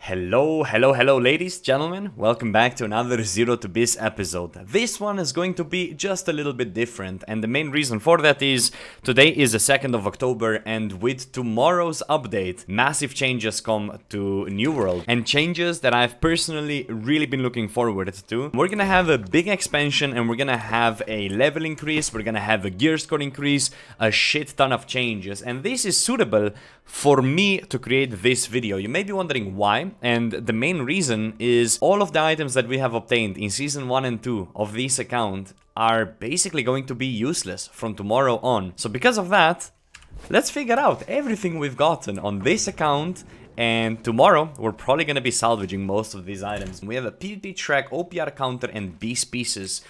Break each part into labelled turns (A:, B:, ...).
A: Hello ladies, gentlemen, welcome back to another Zero to Biz episode. This one is going to be just a little bit different, and the main reason for that is today is the 2nd of October, and with tomorrow's update, massive changes come to New World, and changes that I've personally really been looking forward to. We're gonna have a big expansion, and we're gonna have a level increase, we're gonna have a gear score increase, a shit ton of changes, and this is suitable for me to create this video. You may be wondering why, and the main reason is all of the items that we have obtained in Season 1 and 2 of this account are basically going to be useless from tomorrow on. So because of that, let's figure out everything we've gotten on this account, and tomorrow we're probably going to be salvaging most of these items. We have a PvP track, OPR counter, and beast pieces.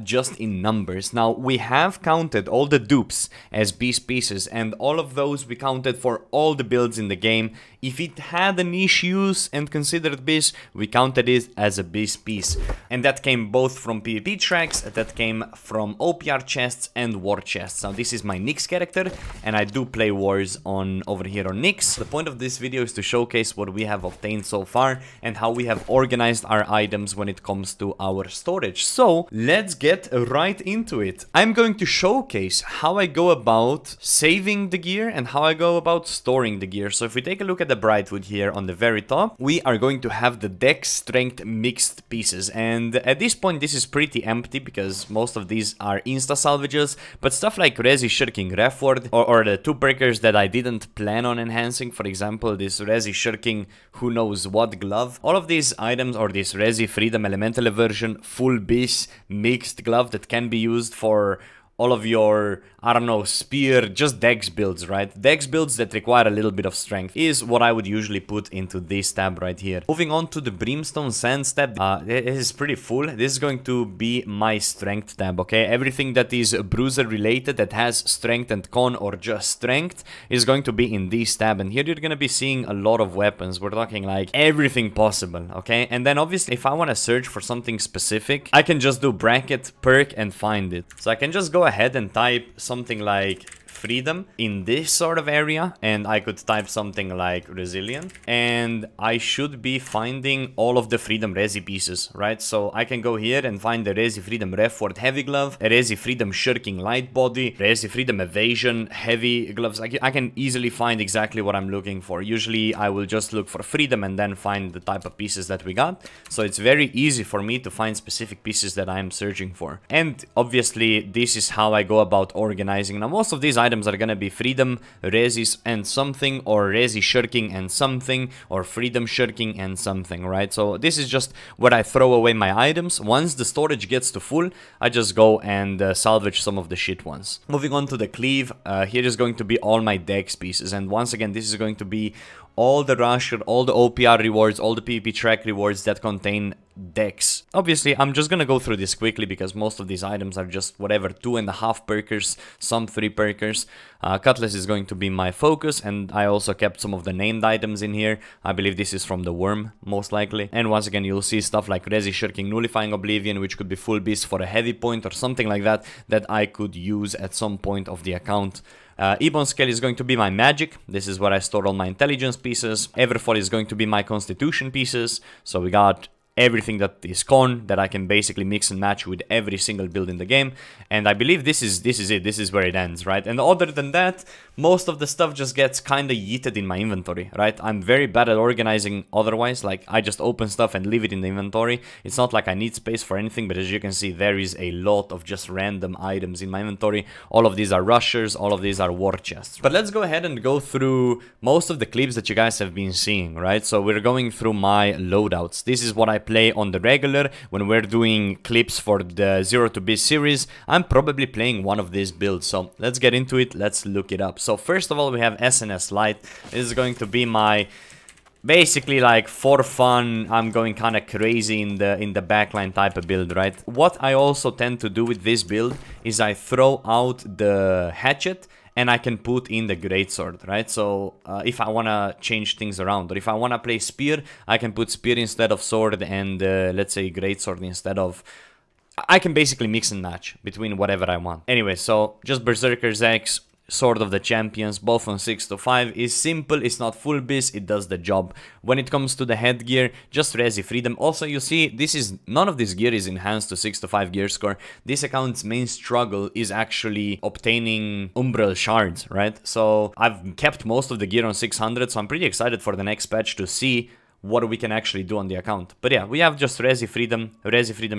A: Just in numbers. Now, we have counted all the dupes as beast pieces, and all of those we counted for all the builds in the game. If it had a niche use and considered beast, we counted it as a beast piece. And that came both from PvP tracks, that came from OPR chests and war chests. Now, this is my Nyx character, and I do play wars over here on Nyx. The point of this video is to showcase what we have obtained so far and how we have organized our items when it comes to our storage. So, let's get right into it. I'm going to showcase how I go about saving the gear and how I go about storing the gear. So if we take a look at the Brightwood here on the very top, we are going to have the dex strength mixed pieces, and at this point this is pretty empty because most of these are insta salvages, but stuff like Resi Shirking Refward or the two perkers that I didn't plan on enhancing, for example this Resi Shirking who knows what glove, all of these items, or this Resi Freedom Elemental Aversion full beast mixed glove that can be used for all of your, I don't know, spear, just dex builds, right? Dex builds that require a little bit of strength is what I would usually put into this tab right here. Moving on to the Brimstone Sands tab, it is pretty full. This is going to be my strength tab, okay? Everything that is bruiser related that has strength and con or just strength is going to be in this tab, and here you're gonna be seeing a lot of weapons. We're talking like everything possible, okay? And then obviously if I want to search for something specific, I can just do bracket perk and find it. So I can just go ahead and type something like freedom in this sort of area, and I could type something like resilient, and I should be finding all of the freedom resi pieces, right? So I can go here and find the Resi Freedom Refward heavy glove, a Resi Freedom Shirking light body, Resi Freedom Evasion heavy gloves. I can easily find exactly what I'm looking for. Usually I will just look for freedom and then find the type of pieces that we got, so it's very easy for me to find specific pieces that I'm searching for. And obviously this is how I go about organizing. Now most of these items are gonna be freedom, resis and something, or resi shirking and something, or freedom shirking and something, right? So this is just where I throw away my items. Once the storage gets to full, I just go and salvage some of the shit ones. Moving on to the cleave, here is going to be all my dex pieces, and once again this is going to be all the rusher, all the OPR rewards, all the PvP track rewards that contain dex. Obviously, I'm just gonna go through this quickly because most of these items are just whatever, 2.5 perkers, some 3 perkers. Cutlass is going to be my focus, and I also kept some of the named items in here. I believe this is from the worm, most likely. And once again, you'll see stuff like Resi Shirking Nullifying Oblivion, which could be full beast for a heavy point or something like that, that I could use at some point of the account. Ebon Scale is going to be my magic. This is where I store all my intelligence pieces. Everfall is going to be my constitution pieces. So we got everything that is con that I can basically mix and match with every single build in the game, and I believe this is it. This is where it ends, right? And other than that, most of the stuff just gets kind of yeeted in my inventory, right? I'm very bad at organizing otherwise. Like, I just open stuff and leave it in the inventory. It's not like I need space for anything, but as you can see, there is a lot of just random items in my inventory. All of these are rushers, all of these are war chests. But let's go ahead and go through most of the clips that you guys have been seeing, right? So we're going through my loadouts. This is what I play on the regular when we're doing clips for the Zero to Biz series. I'm probably playing one of these builds, so let's get into it. Let's look it up. So first of all, we have SNS Light. This is going to be my basically like for fun, I'm going kind of crazy in the backline type of build, right? What I also tend to do with this build is I throw out the hatchet and I can put in the greatsword, right? So if I want to change things around, or if I want to play spear, I can put spear instead of sword and let's say greatsword instead of... I can basically mix and match between whatever I want. Anyway, so just Berserker's X, Sword of the Champions, both on 6 to 5, is simple, it's not full bis, it does the job. When it comes to the headgear, just Resi Freedom. Also, you see, none of this gear is enhanced to 6 to 5 gear score. This account's main struggle is actually obtaining Umbral Shards, right? So I've kept most of the gear on 600, so I'm pretty excited for the next patch to see what we can actually do on the account. But yeah, we have just Resi Freedom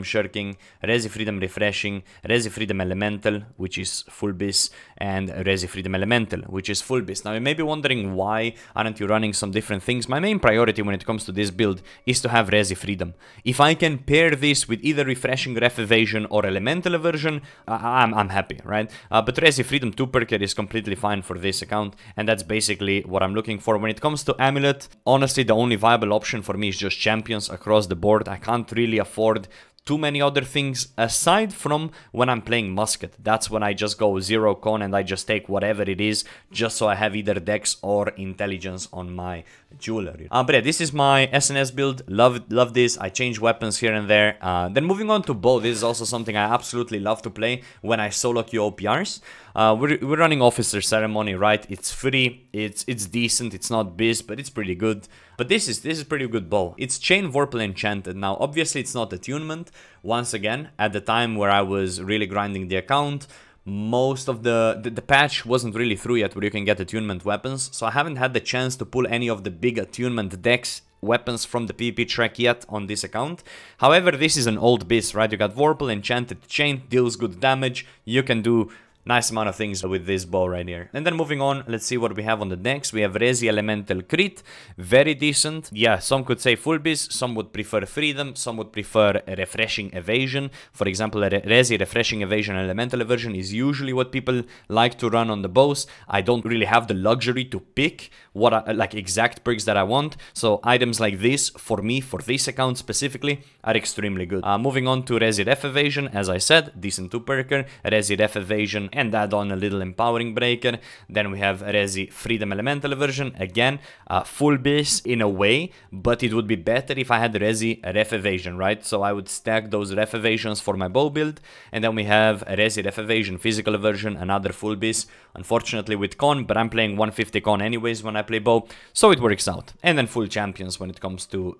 A: Shirking, Resi Freedom Refreshing, Resi Freedom Elemental, which is full bis, and Resi Freedom Elemental, which is full bis. Now you may be wondering, why aren't you running some different things? My main priority when it comes to this build is to have Resi Freedom. If I can pair this with either Refreshing Ref Evasion or Elemental Evasion, I'm happy, right? But Resi Freedom 2-perker is completely fine for this account, and that's basically what I'm looking for. When it comes to Amulet, honestly, the only viable option for me is just champions across the board. I can't really afford too many other things aside from when I'm playing musket. That's when I just go 0 con and I just take whatever it is, just so I have either dex or intelligence on my jewelry. But yeah, this is my SNS build. Love this. I change weapons here and there. Then moving on to bow, this is also something I absolutely love to play when I solo queue OPRs. We're running Officer Ceremony, right? It's free, it's decent, it's not biz, but it's pretty good. But this is pretty good bow. It's Chain Vorpal Enchanted. Now, obviously, it's not attunement. Once again, at the time where I was really grinding the account, most of the patch wasn't really through yet where you can get attunement weapons. So I haven't had the chance to pull any of the big attunement decks weapons from the PvP track yet on this account. However, this is an old biz, right? You got Vorpal Enchanted Chain, deals good damage. You can do nice amount of things with this bow right here. And then moving on, let's see what we have on the next. We have Resi Elemental Crit, very decent. Yeah, some could say full biz, some would prefer Freedom, some would prefer a Refreshing Evasion. For example, a Resi Refreshing Evasion Elemental Evasion is usually what people like to run on the bows. I don't really have the luxury to pick what like exact perks that I want, so items like this, for me, for this account specifically, are extremely good. Moving on to Resi Ref Evasion, as I said, decent 2-perker, Resi Ref Evasion, and add on a little Empowering Breaker. Then we have Resi Freedom Elemental version, again, full bis in a way, but it would be better if I had Resi Ref Evasion, right? So I would stack those Ref Evasions for my bow build, and then we have Resi Ref Evasion Physical version, another full bis, unfortunately with con, but I'm playing 150 con anyways when I play bow, so it works out. And then full champions when it comes to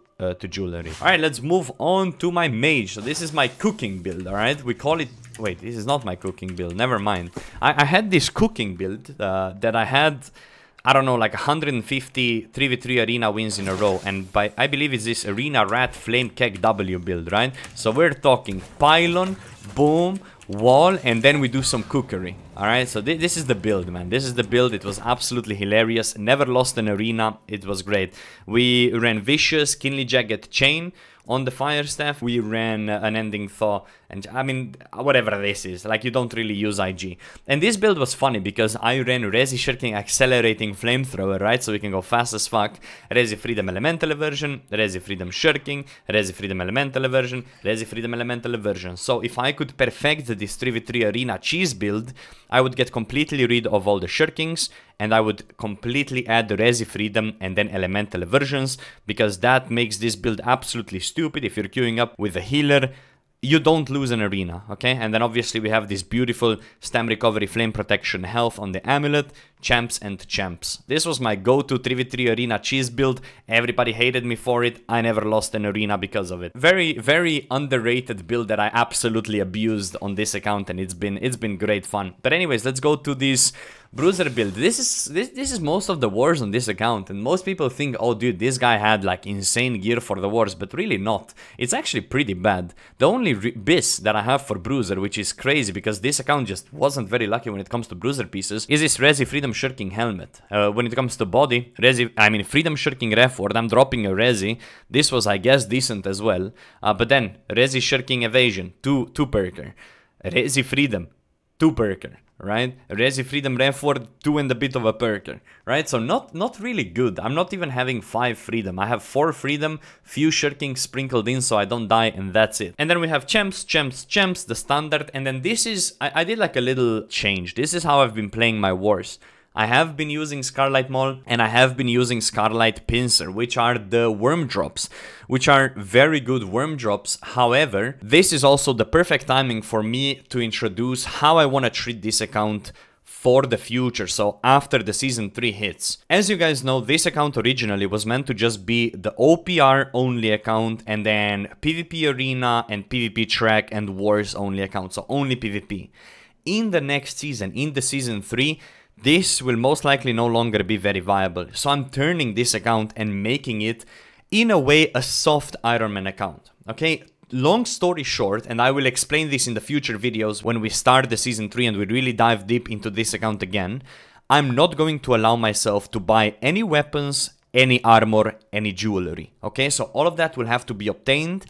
A: jewelry. Alright, let's move on to my mage. So this is my cooking build, alright? We call it... Wait, this is not my cooking build, never mind. I had this cooking build that I had, I don't know, like 150 3v3 arena wins in a row. And I believe it's this Arena Rat Flame Keg W build, right? So we're talking pylon, boom, wall, and then we do some cookery. Alright, so this is the build, man. This is the build. It was absolutely hilarious. Never lost an arena. It was great. We ran Vicious, Kinley Jagged Chain. On the Fire Staff, we ran an Ending Thaw, and I mean, whatever this is, like, you don't really use IG. And this build was funny because I ran Resi Shirking Accelerating Flamethrower, right? So we can go fast as fuck. Resi Freedom Elemental version, Resi Freedom Shirking, Resi Freedom Elemental version, Resi Freedom Elemental version. So if I could perfect this 3v3 arena cheese build, I would get completely rid of all the Shirkings, and I would completely add the Resi Freedom and then Elemental versions, because that makes this build absolutely stupid. If you're queuing up with a healer, you don't lose an arena, okay? And then obviously we have this beautiful Stam Recovery, Flame Protection, Health on the Amulet, Champs and Champs. This was my go-to 3v3 arena cheese build. Everybody hated me for it. I never lost an arena because of it. Very, very underrated build that I absolutely abused on this account, and it's been great fun. But anyways, let's go to this Bruiser build. This is most of the wars on this account, and most people think, oh dude, this guy had like insane gear for the wars, but really not. It's actually pretty bad. The only bis that I have for Bruiser, which is crazy because this account just wasn't very lucky when it comes to Bruiser pieces, is this Resi Freedom Shirking Helmet. When it comes to body, Freedom Shirking Reford, I'm dropping a Resi. This was, I guess, decent as well. But then Resi Shirking Evasion, 2-perker. Resi Freedom, 2-perker. Right? Resi Freedom Reford, 2 and a bit of a perker, right? So not really good. I'm not even having 5 freedom. I have 4 freedom, few shirking sprinkled in so I don't die, and that's it. And then we have Champs, the standard, and then this is, I did like a little change. This is how I've been playing my wars. I have been using Scarlet Maul, and I have been using Scarlet Pincer, which are the worm drops, which are very good worm drops. However, this is also the perfect timing for me to introduce how I want to treat this account for the future, so after the Season 3 hits. As you guys know, this account originally was meant to just be the OPR only account, and then PvP Arena and PvP Track and Wars only account, so only PvP. In the next season, in the Season 3, this will most likely no longer be very viable. So I'm turning this account and making it, in a way, a soft Ironman account, okay? Long story short, and I will explain this in the future videos when we start the Season 3 and we really dive deep into this account again, I'm not going to allow myself to buy any weapons, any armor, any jewelry, okay? So all of that will have to be obtained.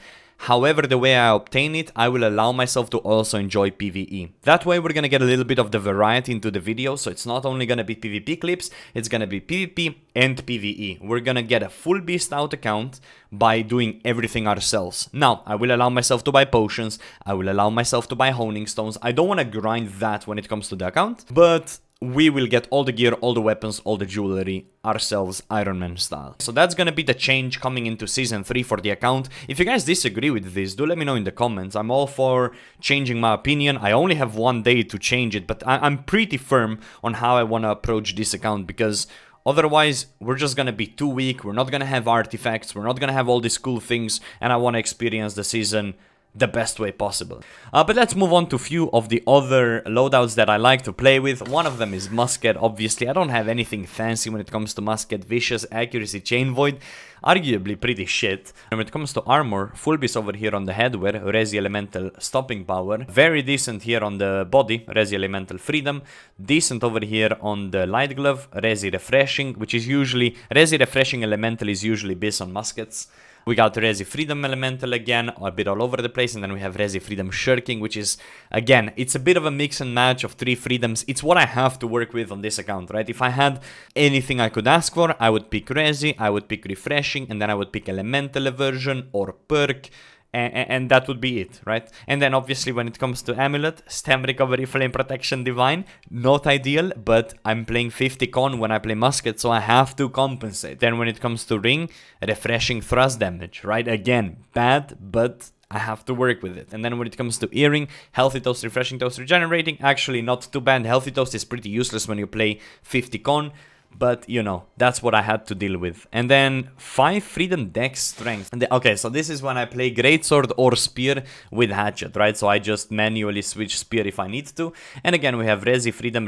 A: However, the way I obtain it, I will allow myself to also enjoy PvE. That way we're gonna get a little bit of the variety into the video, so it's not only gonna be PvP clips, it's gonna be PvP and PvE. We're gonna get a full beast out account by doing everything ourselves. Now, I will allow myself to buy potions, I will allow myself to buy honing stones. I don't wanna grind that when it comes to the account, but we will get all the gear, all the weapons, all the jewelry ourselves, Iron Man style. So that's gonna be the change coming into Season 3 for the account. If you guys disagree with this, do let me know in the comments. I'm all for changing my opinion. I only have one day to change it, but I'm pretty firm on how I wanna approach this account, because otherwise, we're just gonna be too weak, we're not gonna have artifacts, we're not gonna have all these cool things, and I wanna experience the season the best way possible. But let's move on to a few of the other loadouts that I like to play with. One of them is Musket, obviously. I don't have anything fancy when it comes to Musket. Vicious, Accuracy, Chain Void, arguably pretty shit. And when it comes to armor, Full Beast over here on the headwear, Resi Elemental Stopping Power. Very decent here on the body, Resi Elemental Freedom. Decent over here on the Light Glove, Resi Refreshing, which is usually, Resi Refreshing Elemental is usually based on muskets. We got Resi Freedom Elemental again, a bit all over the place, and then we have Resi Freedom Shirking, which is, again, it's a bit of a mix and match of 3 freedoms. It's what I have to work with on this account, right? If I had anything I could ask for, I would pick Resi, I would pick Refreshing, and then I would pick Elemental Aversion or Perk, and that would be it, right? And then obviously when it comes to Amulet, Stem Recovery, Flame Protection, Divine, not ideal, but I'm playing 50 con when I play Musket, so I have to compensate. Then when it comes to Ring, Refreshing Thrust Damage, right? Again, bad, but I have to work with it. And then when it comes to Earring, Healthy Toast, Refreshing Toast, Regenerating, actually not too bad. Healthy Toast is pretty useless when you play 50 con. But, you know, that's what I had to deal with. And then 5 Freedom Dex Strength. And okay, so this is when I play Greatsword or Spear with Hatchet, right? So I just manually switch Spear if I need to. And again, we have Resi Freedom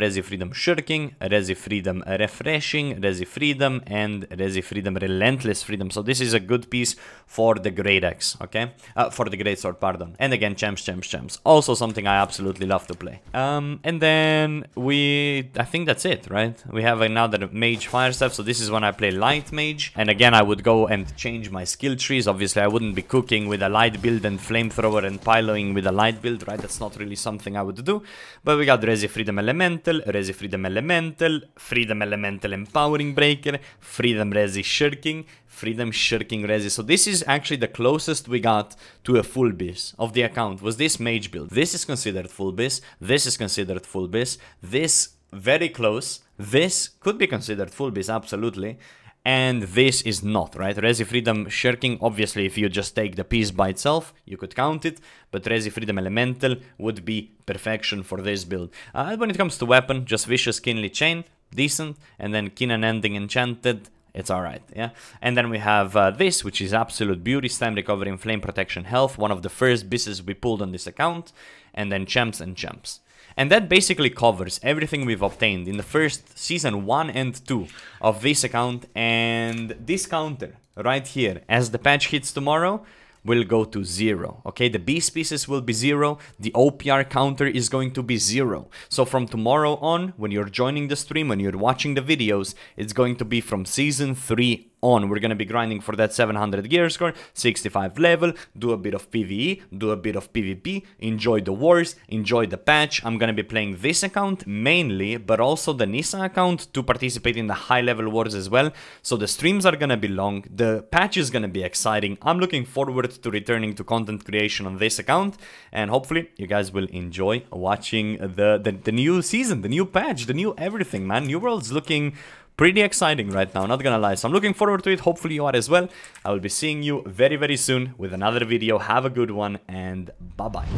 A: Shirking, Resi Freedom Refreshing, Resi Freedom, and Resi Freedom Relentless Freedom. So this is a good piece for the Great Axe, okay? For the Greatsword, pardon. And again, Champs. Also something I absolutely love to play. And then I think that's it, right? We have another Mage Fire Staff, so this is when I play Light Mage, and again I would go and change my skill trees. Obviously I wouldn't be cooking with a light build and Flamethrower and piloing with a light build, right? That's not really something I would do. But we got Resi Freedom Elemental, Resi Freedom Elemental, Freedom Elemental Empowering Breaker, Freedom Resi Shirking, Freedom Shirking Resi. So this is actually the closest we got to a full beast of the account, was this mage build. This is considered full beast, this is considered full beast, this very close, this could be considered full beast, absolutely, and this is not, right? Resi Freedom Shirking, obviously if you just take the piece by itself, you could count it, but Resi Freedom Elemental would be perfection for this build. When it comes to weapon, just Vicious Kinley Chain, decent, and then Kin Unending Enchanted, it's alright, yeah? And then we have this, which is absolute beauty, Stem Recovery and Flame Protection Health, one of the first pieces we pulled on this account, and then Champs and Champs. And that basically covers everything we've obtained in the first Season 1 and 2 of this account. And this counter right here, as the patch hits tomorrow, will go to 0, okay? The beast pieces will be 0, the OPR counter is going to be 0. So from tomorrow on, when you're joining the stream, when you're watching the videos, it's going to be from Season 3 on. We're gonna be grinding for that 700 gear score, 65 level, do a bit of PvE, do a bit of PvP, enjoy the wars, enjoy the patch. I'm gonna be playing this account mainly, but also the Nissa account to participate in the high level wars as well. So the streams are gonna be long, the patch is gonna be exciting. I'm looking forward to returning to content creation on this account, and hopefully you guys will enjoy watching the new season, the new patch, the new everything, man. New World's looking pretty exciting right now, not gonna lie. So I'm looking forward to it. Hopefully you are as well. I will be seeing you very, very soon with another video. Have a good one, and bye-bye.